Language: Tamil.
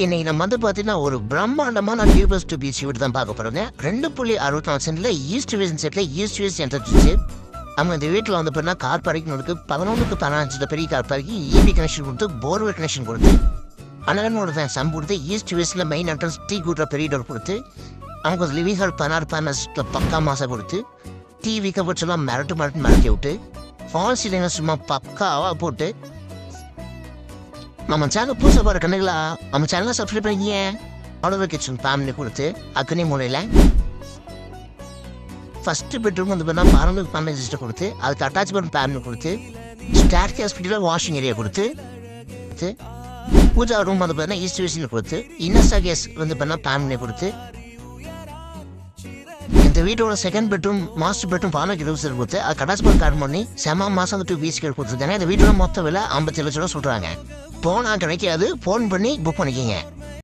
இன்னைக்கு நம்ம பார்த்தீங்கன்னா ஒரு பிரம்மாண்டமான டியூபஸ் டு பீச் வீடு தான் பார்க்க போகிறோங்க. 2.64 சென்டில் ஈஸ்ட் வேஸ்ட் செட்டில் ஈஸ்ட் வேஸ்ட் என்ட்ரன்ஸ். அவங்க இந்த வீட்டில் வந்து பார்த்தீங்கன்னா கார் பார்க்கிங் இருக்கு. 11-15 பெரிய கார் பார்க்கிங், இபி கனெக்ஷன் கொடுத்து, போர்வெல் கனெக்ஷன் கொடுத்து, அனகனோட ஃபேன் சம் கொடுத்து, ஈஸ்ட் வேஸ்ட்டில் மெயின் என்ட்ரன்ஸ் டீ கூட்டுற பெரிய டோர் கொடுத்து, அவங்க லிவிங் ஹால் 16 பக்கா மாதம் கொடுத்து, டிவி கபர்ட்ஸ் எல்லாம் மிரட்டி விட்டு, ஃபால் சீலிங் சும்மா பக்காவாக போட்டு, நம்ம சேனல் புதுசாக போகிற கண்ணுங்களா நம்ம சேனலை சப்ஸ்கிரைப் பண்ணிங்க. ஆர்டர் கிச்சன் ஃபேமிலி கொடுத்து அக்னி மூலையில் ஃபஸ்ட்டு பெட்ரூம் வந்து பார்த்தா பரம்பு ஃபேமிலி சிஸ்டம் கொடுத்து, அதுக்கு அட்டாச்மெண்ட் ஃபேமிலி கொடுத்து, ஸ்டார் ஹாஸ்பிட்டலில் வாஷிங் ஏரியா கொடுத்து, பூஜா ரூம் வந்து பார்த்தீங்கன்னா ஈஸ்ட் வேஸ்டில் கொடுத்து, இன்னஸ்டா கேஸ் வந்து பார்த்தா ஃபேமிலி கொடுத்து, இந்த வீட்டோட second bedroom master bedroom format user கொடுத்து, அது அட்டாச்மெண்ட் கார்டு பண்ணி செம மாதம் 2 BHK கொடுத்துருக்காங்க. இந்த வீட்டோட மொத்த விலை 57 லட்சம் ரூபா சொல்கிறாங்க. போனால் கிடைக்காது, ஃபோன் பண்ணி புக் பண்ணிக்கிங்க.